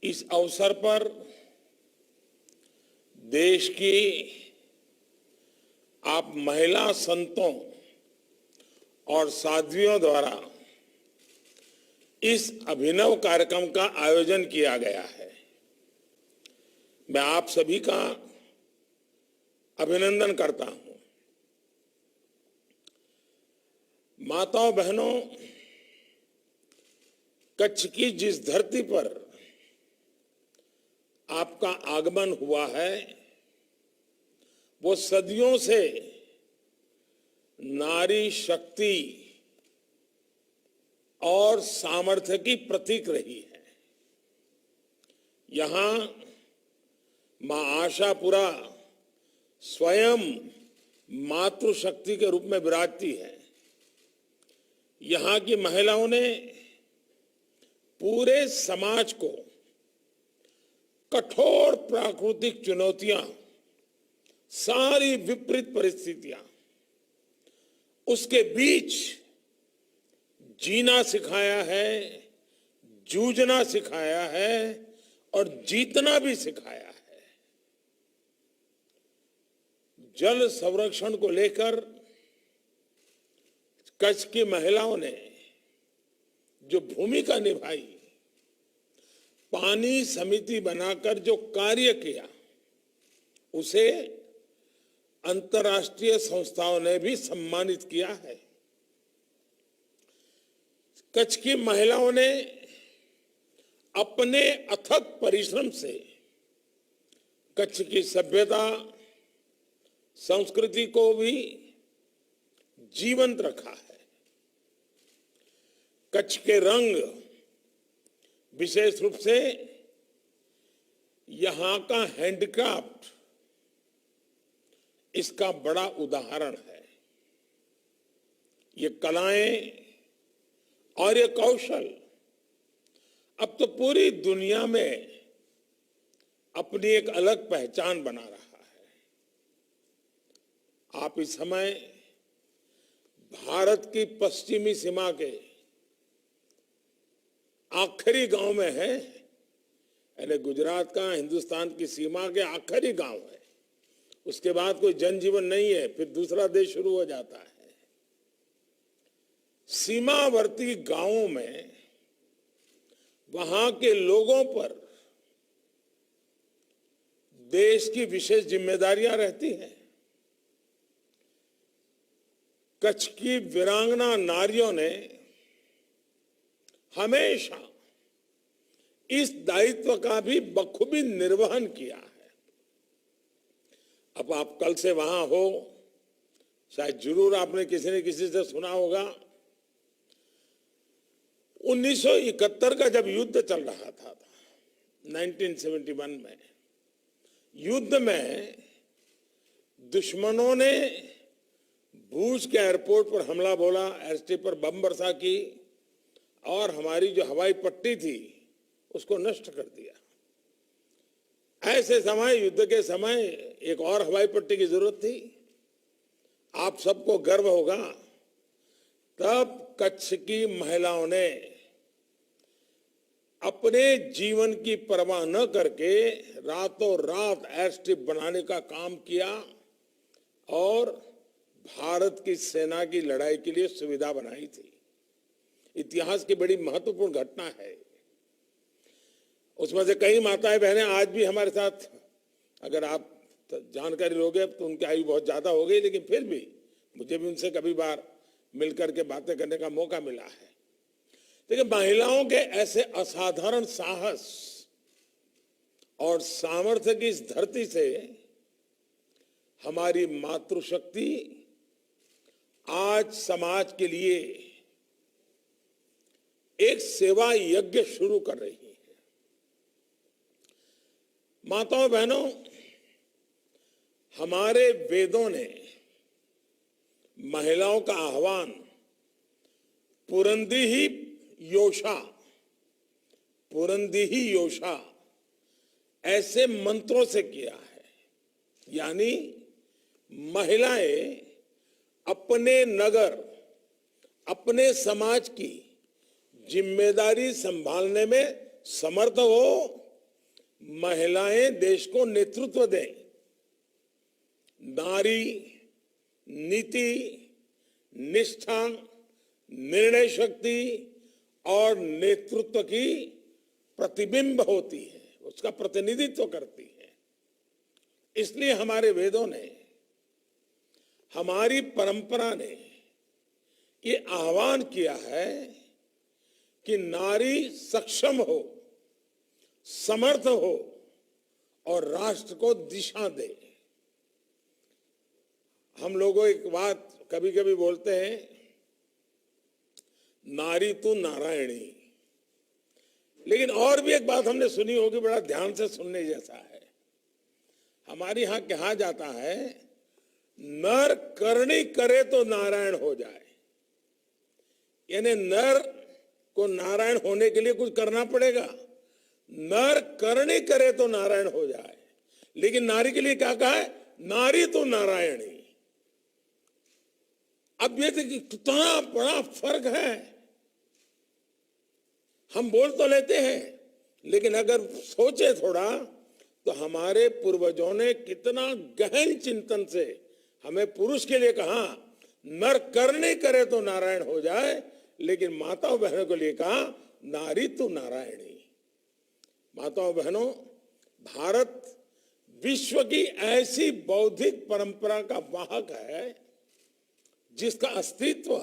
इस अवसर पर देश की आप महिला संतों और साध्वियों द्वारा इस अभिनव कार्यक्रम का आयोजन किया गया है। मैं आप सभी का अभिनंदन करता हूं। माताओं बहनों, कच्छ की जिस धरती पर आपका आगमन हुआ है वो सदियों से नारी शक्ति और सामर्थ्य की प्रतीक रही है। यहां मां आशापुरा स्वयं मातृशक्ति के रूप में विराजती है। यहां की महिलाओं ने पूरे समाज को कठोर प्राकृतिक चुनौतियां, सारी विपरीत परिस्थितियां, उसके बीच जीना सिखाया है, जूझना सिखाया है और जीतना भी सिखाया है। जल संरक्षण को लेकर कच्छ की महिलाओं ने जो भूमिका निभाई, पानी समिति बनाकर जो कार्य किया, उसे अंतर्राष्ट्रीय संस्थाओं ने भी सम्मानित किया है। कच्छ की महिलाओं ने अपने अथक परिश्रम से कच्छ की सभ्यता, संस्कृति को भी जीवंत रखा है। कच्छ के रंग, विशेष रूप से यहां का हैंडक्राफ्ट, इसका बड़ा उदाहरण है। ये कलाएं और ये कौशल अब तो पूरी दुनिया में अपनी एक अलग पहचान बना रहा है। आप इस समय भारत की पश्चिमी सीमा के आखिरी गांव में है, यानी गुजरात का हिंदुस्तान की सीमा के आखिरी गांव है। उसके बाद कोई जनजीवन नहीं है, फिर दूसरा देश शुरू हो जाता है। सीमावर्ती गांवों में वहां के लोगों पर देश की विशेष जिम्मेदारियां रहती हैं। कच्छ की वीरांगना नारियों ने हमेशा इस दायित्व का भी बखूबी निर्वहन किया है। अब आप कल से वहां हो, शायद जरूर आपने किसी न किसी से सुना होगा, 1971 का जब युद्ध चल रहा था 1971 में, युद्ध में दुश्मनों ने भूज के एयरपोर्ट पर हमला बोला, एयरस्ट्रिप पर बम वर्षा की और हमारी जो हवाई पट्टी थी उसको नष्ट कर दिया। ऐसे समय, युद्ध के समय, एक और हवाई पट्टी की जरूरत थी। आप सबको गर्व होगा, तब कच्छ की महिलाओं ने अपने जीवन की परवाह न करके रातों रात एयरस्ट्रिप बनाने का काम किया और भारत की सेना की लड़ाई के लिए सुविधा बनाई थी। इतिहास की बड़ी महत्वपूर्ण घटना है। उसमें से कई माताएं बहनें आज भी हमारे साथ, अगर आप जानकारी लोगे तो उनकी आयु बहुत ज्यादा हो गई, लेकिन फिर भी मुझे भी उनसे कभी बार मिलकर के बातें करने का मौका मिला है। लेकिन महिलाओं के ऐसे असाधारण साहस और सामर्थ्य की इस धरती से हमारी मातृशक्ति आज समाज के लिए एक सेवा यज्ञ शुरू कर रही है। माताओं बहनों, हमारे वेदों ने महिलाओं का आह्वान पुरंदी ही योषा ऐसे मंत्रों से किया है। यानी महिलाएं अपने नगर, अपने समाज की जिम्मेदारी संभालने में समर्थ हो महिलाएं देश को नेतृत्व दें। नारी नीति, निष्ठा, निर्णय शक्ति और नेतृत्व की प्रतिबिंब होती है, उसका प्रतिनिधित्व करती है। इसलिए हमारे वेदों ने, हमारी परंपरा ने ये आह्वान किया है कि नारी सक्षम हो, समर्थ हो और राष्ट्र को दिशा दे। हम लोगों एक बात कभी कभी बोलते हैं, नारी तू नारायणी, लेकिन और भी एक बात हमने सुनी होगी, बड़ा ध्यान से सुनने जैसा है। हमारे यहां कहा जाता है, नर करनी करे तो नारायण हो जाए। यानी नर को नारायण होने के लिए कुछ करना पड़ेगा। नर करनी करे तो नारायण हो जाए, लेकिन नारी के लिए क्या कहा है? नारी तो नारायणी। अब ये देखिए कितना बड़ा फर्क है। हम बोल तो लेते हैं, लेकिन अगर सोचे थोड़ा तो हमारे पूर्वजों ने कितना गहन चिंतन से हमें पुरुष के लिए कहा, नर करने करे तो नारायण हो जाए, लेकिन माताओं बहनों के लिए कहा, नारी तो नारायणी। माताओं बहनों, भारत विश्व की ऐसी बौद्धिक परंपरा का वाहक है जिसका अस्तित्व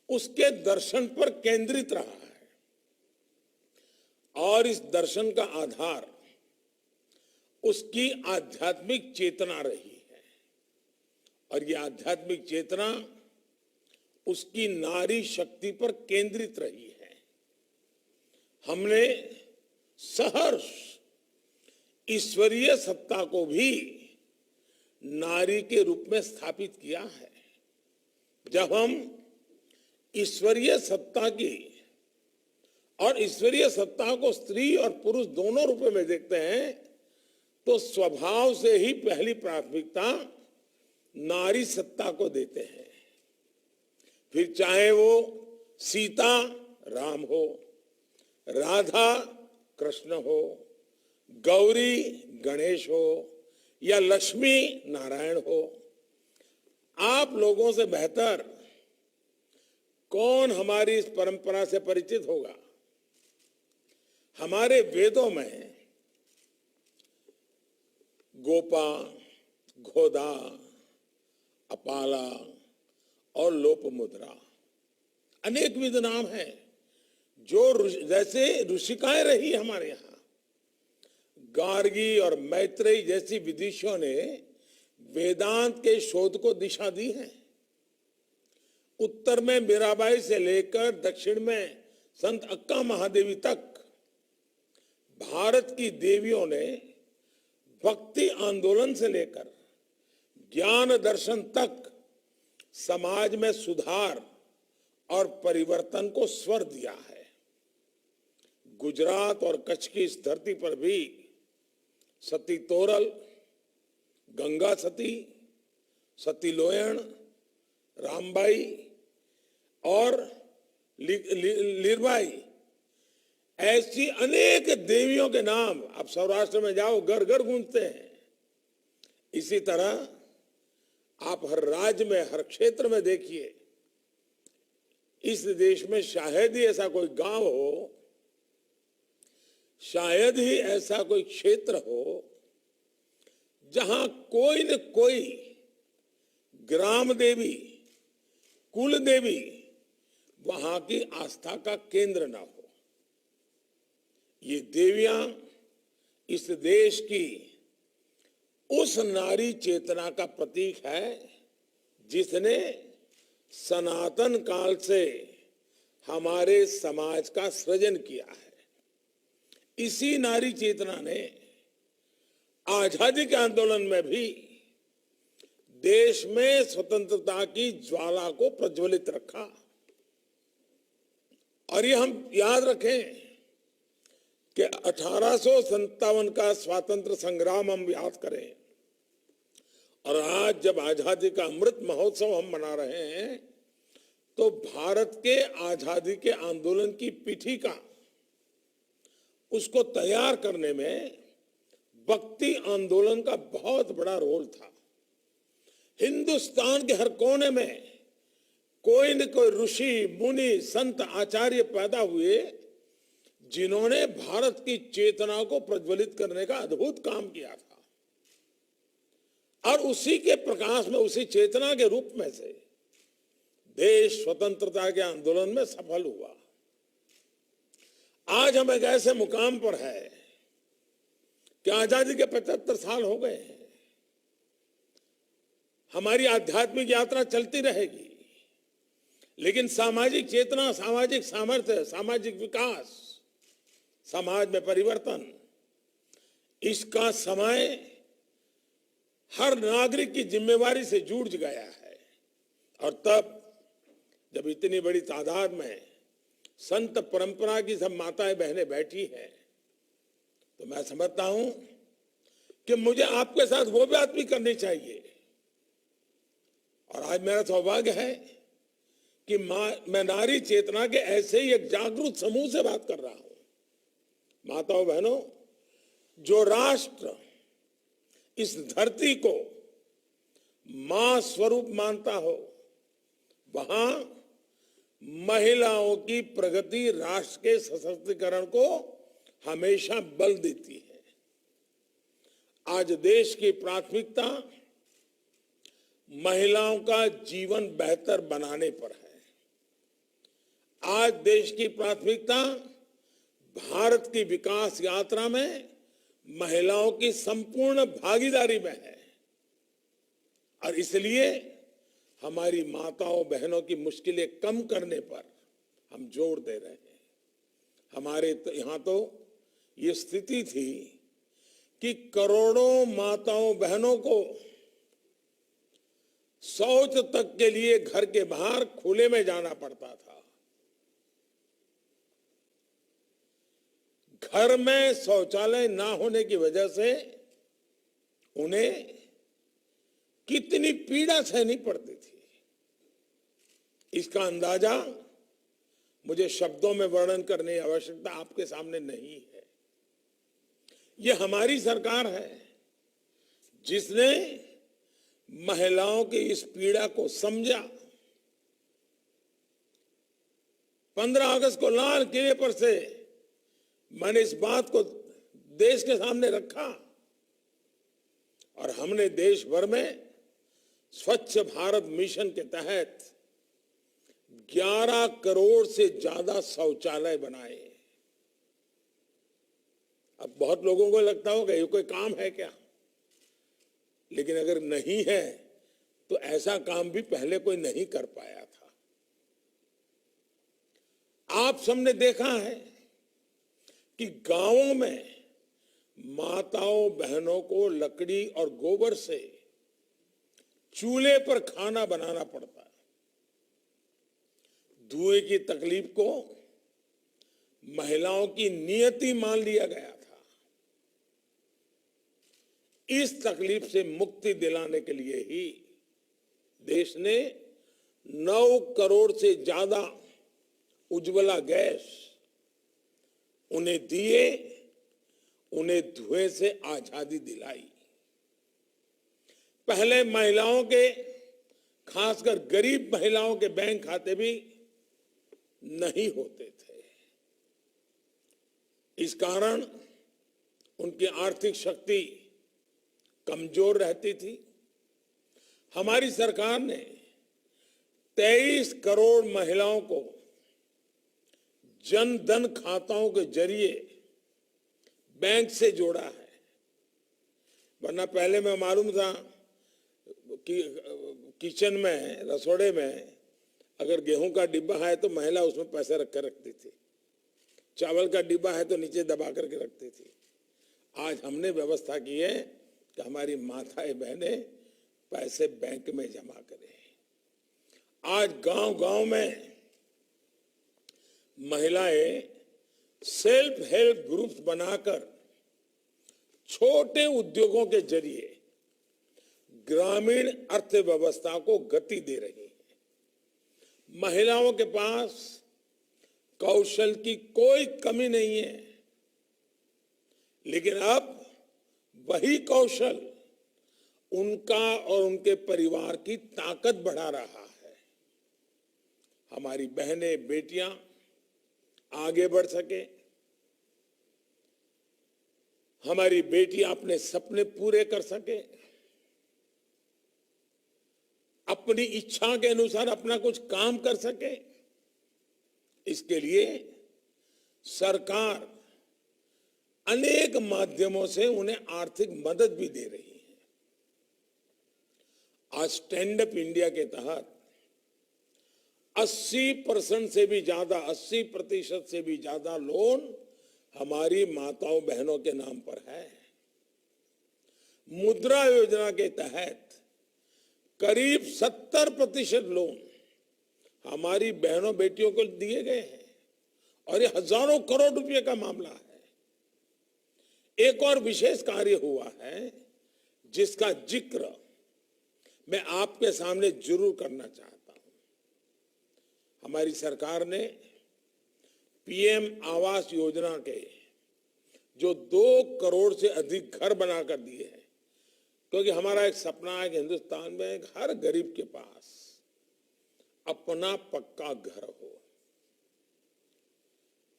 उसके दर्शन पर केंद्रित रहा है, और इस दर्शन का आधार उसकी आध्यात्मिक चेतना रही है। और ये आध्यात्मिक चेतना उसकी नारी शक्ति पर केंद्रित रही है। हमने सहर्ष ईश्वरीय सत्ता को भी नारी के रूप में स्थापित किया है। जब हम ईश्वरीय सत्ता की और ईश्वरीय सत्ता को स्त्री और पुरुष दोनों रूप में देखते हैं, तो स्वभाव से ही पहली प्राथमिकता नारी सत्ता को देते हैं। फिर चाहे वो सीता राम हो, राधा कृष्ण हो, गौरी गणेश हो, या लक्ष्मी नारायण हो, आप लोगों से बेहतर कौन हमारी इस परंपरा से परिचित होगा? हमारे वेदों में गोपा, गोदा, अपाला और लोपमुद्रा अनेक विध नाम हैं, जो जैसे ऋषिकाएं रही हमारे यहाँ। गार्गी और मैत्रेयी जैसी विदुषियों ने वेदांत के शोध को दिशा दी है। उत्तर में मीराबाई से लेकर दक्षिण में संत अक्का महादेवी तक भारत की देवियों ने भक्ति आंदोलन से लेकर ज्ञान दर्शन तक समाज में सुधार और परिवर्तन को स्वर दिया है। गुजरात और कच्छ की इस धरती पर भी सती तोरल, गंगा सती, सती लोयण, रामबाई और लीरबाई, ऐसी अनेक देवियों के नाम आप सौराष्ट्र में जाओ, घर घर गूंजते हैं। इसी तरह आप हर राज्य में, हर क्षेत्र में देखिए, इस देश में शायद ही ऐसा कोई गांव हो, शायद ही ऐसा कोई क्षेत्र हो जहां कोई न कोई ग्राम देवी, कुल देवी वहां की आस्था का केंद्र ना हो। ये देवियां इस देश की उस नारी चेतना का प्रतीक है जिसने सनातन काल से हमारे समाज का सृजन किया है। इसी नारी चेतना ने आजादी के आंदोलन में भी देश में स्वतंत्रता की ज्वाला को प्रज्वलित रखा। और ये हम याद रखें कि 1857 का स्वातंत्र संग्राम हम याद करें, और आज जब आजादी का अमृत महोत्सव हम मना रहे हैं, तो भारत के आजादी के आंदोलन की पीठिका उसको तैयार करने में भक्ति आंदोलन का बहुत बड़ा रोल था। हिंदुस्तान के हर कोने में कोई न कोई ऋषि मुनि संत आचार्य पैदा हुए जिन्होंने भारत की चेतना को प्रज्वलित करने का अद्भुत काम किया था, और उसी के प्रकाश में, उसी चेतना के रूप में से देश स्वतंत्रता के आंदोलन में सफल हुआ। आज हम एक ऐसे मुकाम पर है कि आजादी के 75 साल हो गए हैं। हमारी आध्यात्मिक यात्रा चलती रहेगी, लेकिन सामाजिक चेतना, सामाजिक सामर्थ्य, सामाजिक विकास, समाज में परिवर्तन, इसका समय हर नागरिक की जिम्मेवारी से जुड़ गया है। और तब जब इतनी बड़ी तादाद में संत परंपरा की सब माताएं बहनें बैठी हैं, तो मैं समझता हूं कि मुझे आपके साथ वो बात भी करनी चाहिए। और आज मेरा सौभाग्य है कि मैं नारी चेतना के ऐसे ही एक जागरूक समूह से बात कर रहा हूं। माताओं बहनों, जो राष्ट्र इस धरती को मां स्वरूप मानता हो, वहां महिलाओं की प्रगति राष्ट्र के सशक्तिकरण को हमेशा बल देती है। आज देश की प्राथमिकता महिलाओं का जीवन बेहतर बनाने पर है। आज देश की प्राथमिकता भारत की विकास यात्रा में महिलाओं की संपूर्ण भागीदारी में है, और इसलिए हमारी माताओं बहनों की मुश्किलें कम करने पर हम जोर दे रहे हैं। हमारे यहां तो ये स्थिति थी कि करोड़ों माताओं बहनों को शौच तक के लिए घर के बाहर खुले में जाना पड़ता था। घर में शौचालय ना होने की वजह से उन्हें कितनी पीड़ा सहनी पड़ती थी, इसका अंदाजा मुझे शब्दों में वर्णन करने की आवश्यकता आपके सामने नहीं है। यह हमारी सरकार है जिसने महिलाओं की इस पीड़ा को समझा। 15 अगस्त को लाल किले पर से मैंने इस बात को देश के सामने रखा, और हमने देश भर में स्वच्छ भारत मिशन के तहत 11 करोड़ से ज्यादा शौचालय बनाए। अब बहुत लोगों को लगता होगा ये कोई काम है क्या, लेकिन अगर नहीं है तो ऐसा काम भी पहले कोई नहीं कर पाया था। आप सबने देखा है कि गांवों में माताओं बहनों को लकड़ी और गोबर से चूल्हे पर खाना बनाना पड़ता है। धुएं की तकलीफ को महिलाओं की नियति मान लिया गया था। इस तकलीफ से मुक्ति दिलाने के लिए ही देश ने 9 करोड़ से ज्यादा उज्ज्वला गैस उन्हें दिए, उन्हें धुएं से आजादी दिलाई। पहले महिलाओं के, खासकर गरीब महिलाओं के बैंक खाते भी नहीं होते थे। इस कारण उनकी आर्थिक शक्ति कमजोर रहती थी। हमारी सरकार ने 23 करोड़ महिलाओं को जन धन खाताओं के जरिए बैंक से जोड़ा है। वरना पहले मैं मालूम था कि किचन में, रसोड़े में अगर गेहूं का डिब्बा है तो महिला उसमें पैसे रख कर रखती थी, चावल का डिब्बा है तो नीचे दबा करके रखती थी। आज हमने व्यवस्था की है कि हमारी माताएं बहनें पैसे बैंक में जमा करें। आज गांव-गांव में महिलाएं सेल्फ हेल्प ग्रुप्स बनाकर छोटे उद्योगों के जरिए ग्रामीण अर्थव्यवस्था को गति दे रही है। महिलाओं के पास कौशल की कोई कमी नहीं है। लेकिन अब वही कौशल उनका और उनके परिवार की ताकत बढ़ा रहा है। हमारी बहनें बेटियां आगे बढ़ सके, हमारी बेटियां अपने सपने पूरे कर सके, अपनी इच्छा के अनुसार अपना कुछ काम कर सके, इसके लिए सरकार अनेक माध्यमों से उन्हें आर्थिक मदद भी दे रही है। आज स्टैंड अप इंडिया के तहत 80% से भी ज्यादा 80% से भी ज्यादा लोन हमारी माताओं बहनों के नाम पर है। मुद्रा योजना के तहत करीब 70% लोन हमारी बहनों बेटियों को दिए गए हैं और ये हजारों करोड़ रुपए का मामला है। एक और विशेष कार्य हुआ है जिसका जिक्र मैं आपके सामने जरूर करना चाहता हूं। हमारी सरकार ने पीएम आवास योजना के जो 2 करोड़ से अधिक घर बनाकर दिए हैं, क्योंकि हमारा एक सपना है कि हिंदुस्तान में हर गरीब के पास अपना पक्का घर हो,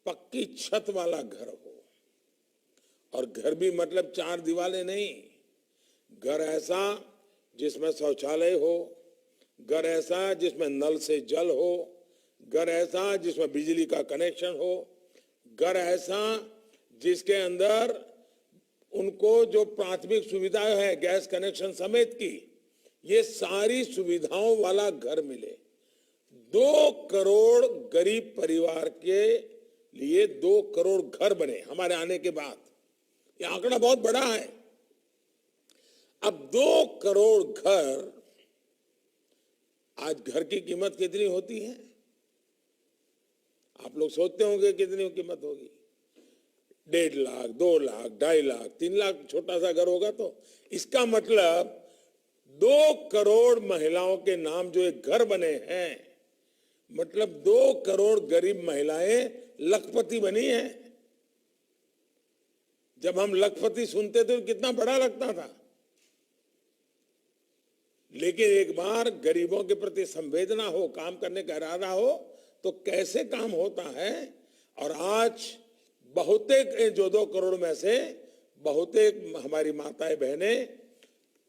पक्की छत वाला घर हो। और घर भी मतलब 4 दीवारें नहीं, घर ऐसा जिसमें शौचालय हो, घर ऐसा जिसमें नल से जल हो, घर ऐसा जिसमें बिजली का कनेक्शन हो, घर ऐसा जिसके अंदर उनको जो प्राथमिक सुविधाएं है गैस कनेक्शन समेत की, ये सारी सुविधाओं वाला घर मिले। 2 करोड़ गरीब परिवार के लिए 2 करोड़ घर बने हमारे आने के बाद। ये आंकड़ा बहुत बड़ा है। अब 2 करोड़ घर, आज घर की कीमत कितनी होती है? आप लोग सोचते होंगे कितनी कीमत होगी? 1.5 लाख, 2 लाख, 2.5 लाख, 3 लाख छोटा सा घर होगा। तो इसका मतलब 2 करोड़ महिलाओं के नाम जो एक घर बने हैं, मतलब 2 करोड़ गरीब महिलाएं लखपति बनी हैं। जब हम लखपति सुनते थे तो कितना बड़ा लगता था, लेकिन एक बार गरीबों के प्रति संवेदना हो, काम करने का इरादा हो, तो कैसे काम होता है। और आज बहुतेक जो 2 करोड़ में से बहुतेक हमारी माताएं बहनें,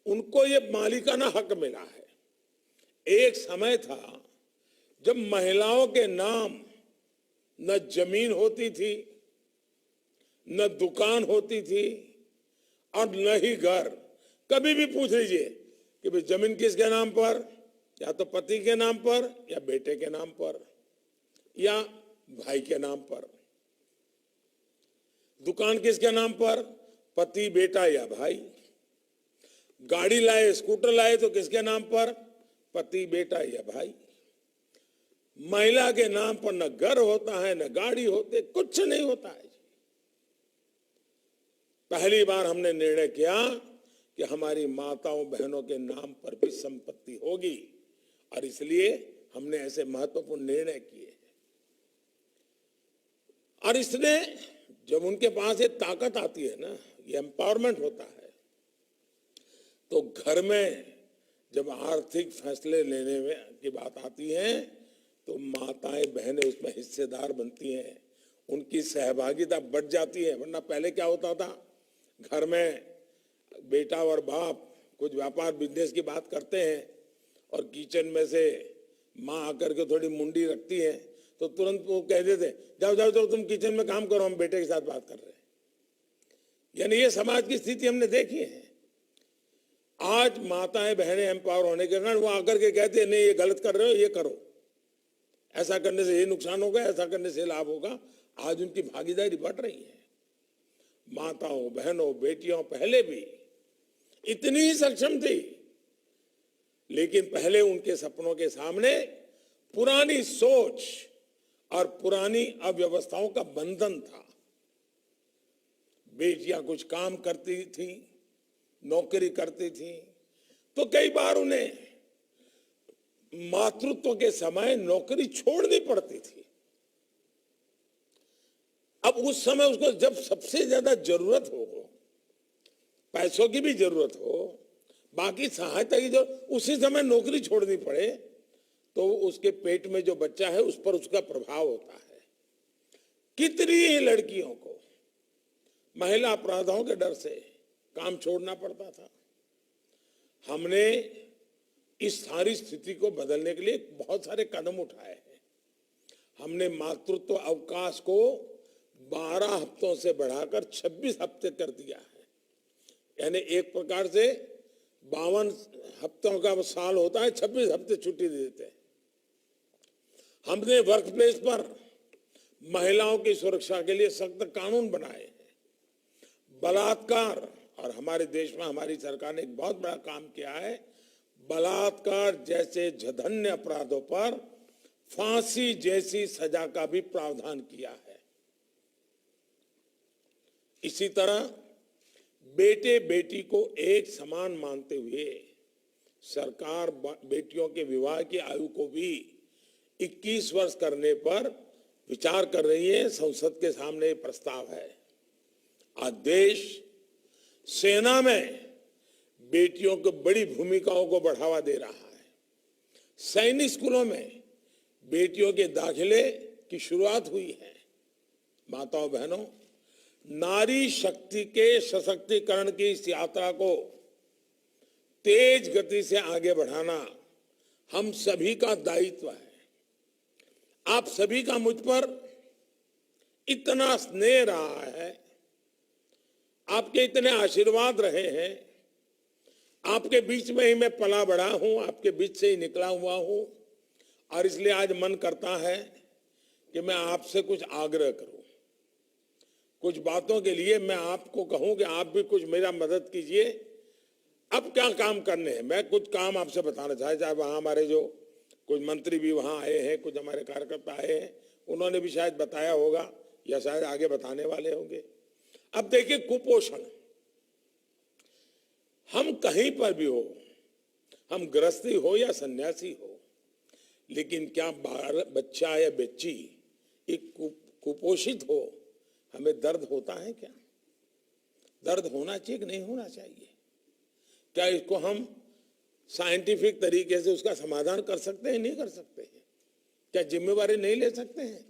उनको ये मालिकाना हक मिला है। एक समय था जब महिलाओं के नाम न जमीन होती थी, न दुकान होती थी और न ही घर। कभी भी पूछ लीजिए कि भाई जमीन किसके नाम पर, या तो पति के नाम पर, या बेटे के नाम पर, या भाई के नाम पर। दुकान किसके नाम पर, पति, बेटा या भाई। गाड़ी लाए, स्कूटर लाए तो किसके नाम पर, पति, बेटा या भाई। महिला के नाम पर न घर होता है, न गाड़ी होते, कुछ नहीं होता है। पहली बार हमने निर्णय किया कि हमारी माताओं बहनों के नाम पर भी संपत्ति होगी, और इसलिए हमने ऐसे महत्वपूर्ण निर्णय किए हैं। और इसने जब उनके पास ये ताकत आती है ना, ये एम्पावरमेंट होता है, तो घर में जब आर्थिक फैसले लेने में की बात आती है तो माताएं बहनें उसमें हिस्सेदार बनती हैं, उनकी सहभागिता बढ़ जाती है। वरना पहले क्या होता था, घर में बेटा और बाप कुछ व्यापार बिजनेस की बात करते हैं और किचन में से माँ आकर के थोड़ी मुंडी रखती है तो तुरंत वो कह देते, जाओ जाओ जाओ तुम किचन में काम करो, हम बेटे के साथ बात कर रहे हैं। यानी ये समाज की स्थिति हमने देखी है। आज माताएं बहनें एम्पावर होने के कारण वो आकर के कहते हैं नहीं ये गलत कर रहे हो, ये करो, ऐसा करने से ये नुकसान होगा, ऐसा करने से लाभ होगा। आज उनकी भागीदारी बढ़ रही है। माताओं बहनों बेटियों पहले भी इतनी ही सक्षम थी, लेकिन पहले उनके सपनों के सामने पुरानी सोच और पुरानी अव्यवस्थाओं का बंधन था। बेटियां कुछ काम करती थी, नौकरी करती थी, तो कई बार उन्हें मातृत्व के समय नौकरी छोड़नी पड़ती थी। अब उस समय उसको जब सबसे ज्यादा जरूरत हो, पैसों की भी जरूरत हो, बाकी सहायता की जरूरत, उसी समय नौकरी छोड़नी पड़े, तो उसके पेट में जो बच्चा है उस पर उसका प्रभाव होता है। कितनी ही लड़कियों को महिला अपराधों के डर से काम छोड़ना पड़ता था। हमने इस सारी स्थिति को बदलने के लिए बहुत सारे कदम उठाए हैं। हमने मातृत्व अवकाश को 12 हफ्तों से बढ़ाकर 26 हफ्ते कर दिया है। यानी एक प्रकार से 52 हफ्तों का साल होता है, 26 हफ्ते छुट्टी दे देते हैं। हमने वर्क प्लेस पर महिलाओं की सुरक्षा के लिए सख्त कानून बनाए हैं। बलात्कार, और हमारे देश में हमारी सरकार ने एक बहुत बड़ा काम किया है, बलात्कार जैसे जघन्य अपराधों पर फांसी जैसी सजा का भी प्रावधान किया है। इसी तरह बेटे बेटी को एक समान मानते हुए सरकार बेटियों के विवाह की आयु को भी 21 वर्ष करने पर विचार कर रही है। संसद के सामने प्रस्ताव है। आज देश सेना में बेटियों को बड़ी भूमिकाओं को बढ़ावा दे रहा है। सैनिक स्कूलों में बेटियों के दाखिले की शुरुआत हुई है। माताओं बहनों, नारी शक्ति के सशक्तिकरण की इस यात्रा को तेज गति से आगे बढ़ाना हम सभी का दायित्व है। आप सभी का मुझ पर इतना स्नेह रहा है, आपके इतने आशीर्वाद रहे हैं, आपके बीच में ही मैं पला बड़ा हूं, आपके बीच से ही निकला हुआ हूं, और इसलिए आज मन करता है कि मैं आपसे कुछ आग्रह करूं। कुछ बातों के लिए मैं आपको कहूं कि आप भी कुछ मेरा मदद कीजिए। अब क्या काम करने हैं, मैं कुछ काम आपसे बताना चाहे वहां हमारे जो कुछ मंत्री भी वहां आए हैं, कुछ हमारे कार्यकर्ता आए हैं, उन्होंने भी शायद बताया होगा या शायद आगे बताने वाले होंगे। अब देखिए, कुपोषण, हम कहीं पर भी हो, हम गृहस्थी हो या सन्यासी हो, लेकिन क्या बच्चा या बच्ची एक कुपोषित हो, हमें दर्द होता है क्या? दर्द होना चाहिए कि नहीं होना चाहिए? क्या इसको हम साइंटिफिक तरीके से उसका समाधान कर सकते हैं? नहीं कर सकते हैं? क्या जिम्मेवारी नहीं ले सकते हैं?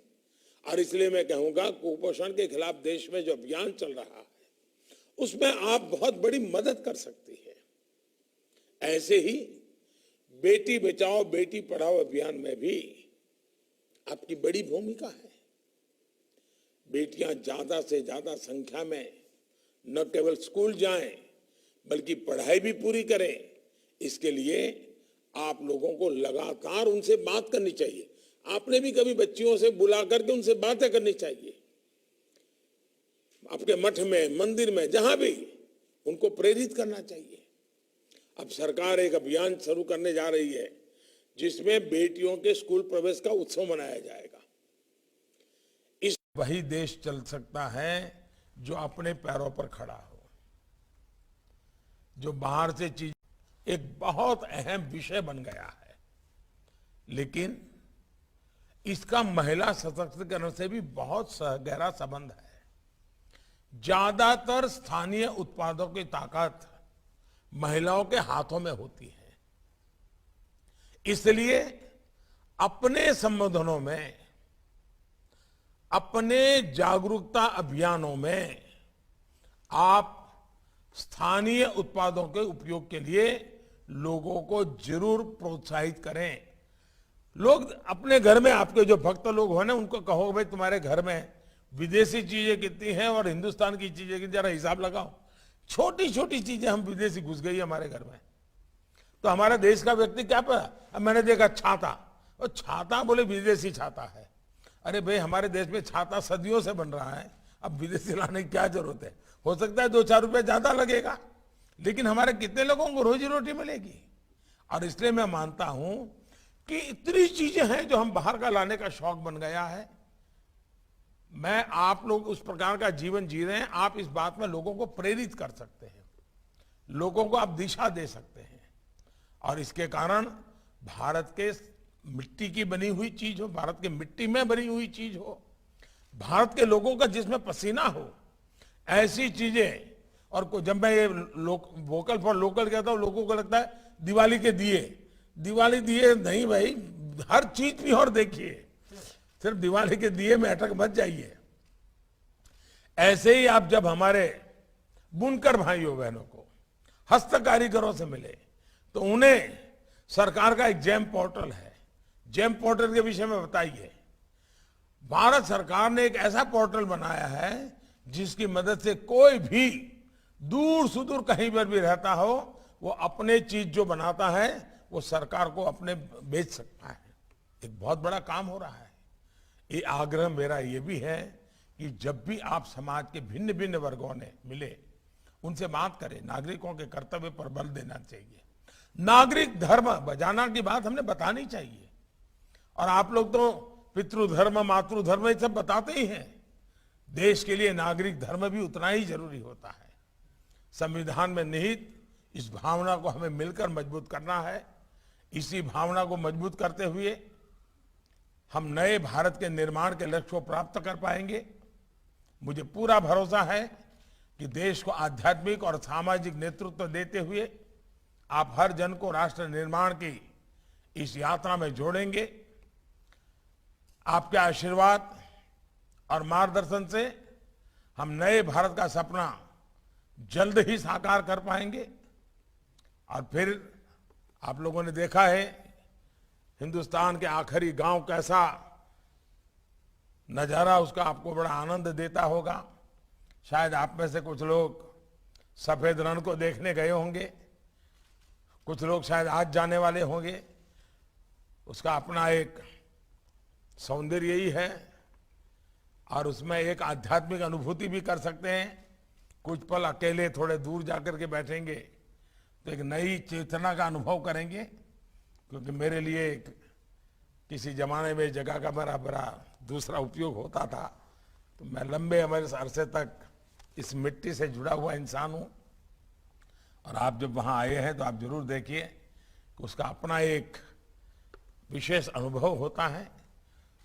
और इसलिए मैं कहूंगा, कुपोषण के खिलाफ देश में जो अभियान चल रहा है उसमें आप बहुत बड़ी मदद कर सकती है। ऐसे ही बेटी बचाओ बेटी पढ़ाओ अभियान में भी आपकी बड़ी भूमिका है। बेटियां ज्यादा से ज्यादा संख्या में न केवल स्कूल जाएं बल्कि पढ़ाई भी पूरी करें। इसके लिए आप लोगों को लगातार उनसे बात करनी चाहिए। आपने भी कभी बच्चियों से बुला करके उनसे बातें करनी चाहिए। आपके मठ में, मंदिर में, जहां भी, उनको प्रेरित करना चाहिए। अब सरकार एक अभियान शुरू करने जा रही है जिसमें बेटियों के स्कूल प्रवेश का उत्सव मनाया जाएगा। इस वही देश चल सकता है जो अपने पैरों पर खड़ा हो, जो बाहर से चीज एक बहुत अहम विषय बन गया है, लेकिन इसका महिला सशक्तिकरण से भी बहुत गहरा संबंध है। ज्यादातर स्थानीय उत्पादों की ताकत महिलाओं के हाथों में होती है। इसलिए अपने संबोधनों में, अपने जागरूकता अभियानों में आप स्थानीय उत्पादों के उपयोग के लिए लोगों को जरूर प्रोत्साहित करें। लोग अपने घर में, आपके जो भक्त लोग हो ना, उनको कहो भाई तुम्हारे घर में विदेशी चीजें कितनी हैं और हिंदुस्तान की चीजें कितनी, जरा हिसाब लगाओ। छोटी छोटी चीजें हम विदेशी घुस गई हमारे घर में, तो हमारा देश का व्यक्ति क्या पता। अब मैंने देखा छाता, और छाता बोले विदेशी छाता है। अरे भाई, हमारे देश में छाता सदियों से बन रहा है, अब विदेशी लाने की क्या जरूरत है? हो सकता है 2-4 रुपए ज्यादा लगेगा, लेकिन हमारे कितने लोगों को रोजी रोटी मिलेगी। और इसलिए मैं मानता हूं कि इतनी चीजें हैं जो हम बाहर का लाने का शौक बन गया है। मैं, आप लोग उस प्रकार का जीवन जी रहे हैं, आप इस बात में लोगों को प्रेरित कर सकते हैं, लोगों को आप दिशा दे सकते हैं। और इसके कारण भारत के मिट्टी की बनी हुई चीज हो, भारत की मिट्टी में बनी हुई चीज हो, भारत के लोगों का जिसमें पसीना हो, ऐसी चीजें। और जब मैं ये वोकल फॉर लोकल कहता हूं, लोगों को लगता है दिवाली के दिए। दिवाली दिए नहीं भाई, हर चीज भी और देखिए, सिर्फ दिवाली के दिए में अटक मत जाइए। ऐसे ही आप जब हमारे बुनकर भाइयों बहनों को, हस्त कारीगरों से मिले, तो उन्हें सरकार का एक जेम पोर्टल है, जेम पोर्टल के विषय में बताइए। भारत सरकार ने एक ऐसा पोर्टल बनाया है जिसकी मदद से कोई भी दूर सुदूर कहीं पर भी रहता हो, वो अपने चीज जो बनाता है वो सरकार को अपने बेच सकता है। एक बहुत बड़ा काम हो रहा है। ये आग्रह मेरा ये भी है कि जब भी आप समाज के भिन्न भिन्न वर्गों ने मिले, उनसे बात करें। नागरिकों के कर्तव्य पर बल देना चाहिए। नागरिक धर्म बजाना की बात हमने बतानी चाहिए। और आप लोग तो पितृधर्म, मातृधर्म, ये सब बताते ही हैं। देश के लिए नागरिक धर्म भी उतना ही जरूरी होता है। संविधान में निहित इस भावना को हमें मिलकर मजबूत करना है। इसी भावना को मजबूत करते हुए हम नए भारत के निर्माण के लक्ष्य को प्राप्त कर पाएंगे। मुझे पूरा भरोसा है कि देश को आध्यात्मिक और सामाजिक नेतृत्व देते हुए आप हर जन को राष्ट्र निर्माण की इस यात्रा में जोड़ेंगे। आपके आशीर्वाद और मार्गदर्शन से हम नए भारत का सपना जल्द ही साकार कर पाएंगे। और फिर आप लोगों ने देखा है हिंदुस्तान के आखिरी गांव कैसा नजारा, उसका आपको बड़ा आनंद देता होगा। शायद आप में से कुछ लोग सफेद रण को देखने गए होंगे, कुछ लोग शायद आज जाने वाले होंगे। उसका अपना एक सौंदर्य ही है और उसमें एक आध्यात्मिक अनुभूति भी कर सकते हैं। कुछ पल अकेले थोड़े दूर जाकर के बैठेंगे तो एक नई चेतना का अनुभव करेंगे। क्योंकि मेरे लिए किसी जमाने में जगह का बड़ा दूसरा उपयोग होता था, तो मैं लंबे अरसे तक इस मिट्टी से जुड़ा हुआ इंसान हूं। और आप जब वहां आए हैं तो आप जरूर देखिए कि उसका अपना एक विशेष अनुभव होता है।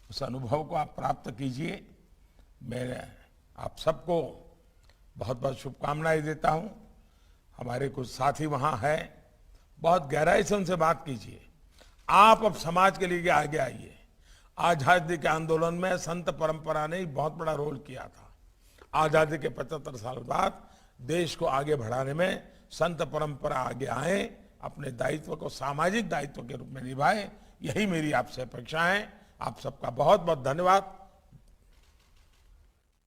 उस अनुभव को आप प्राप्त कीजिए। मैं आप सबको बहुत बहुत शुभकामनाएं देता हूं। हमारे कुछ साथी वहां हैं, बहुत गहराई से उनसे बात कीजिए। आप अब समाज के लिए आगे आइए। आजादी के आंदोलन में संत परंपरा ने बहुत बड़ा रोल किया था। आजादी के 75 साल बाद देश को आगे बढ़ाने में संत परंपरा आगे आए, अपने दायित्व को सामाजिक दायित्व के रूप में निभाए। यही मेरी आपसे अपेक्षा है। आप सबका बहुत बहुत धन्यवाद।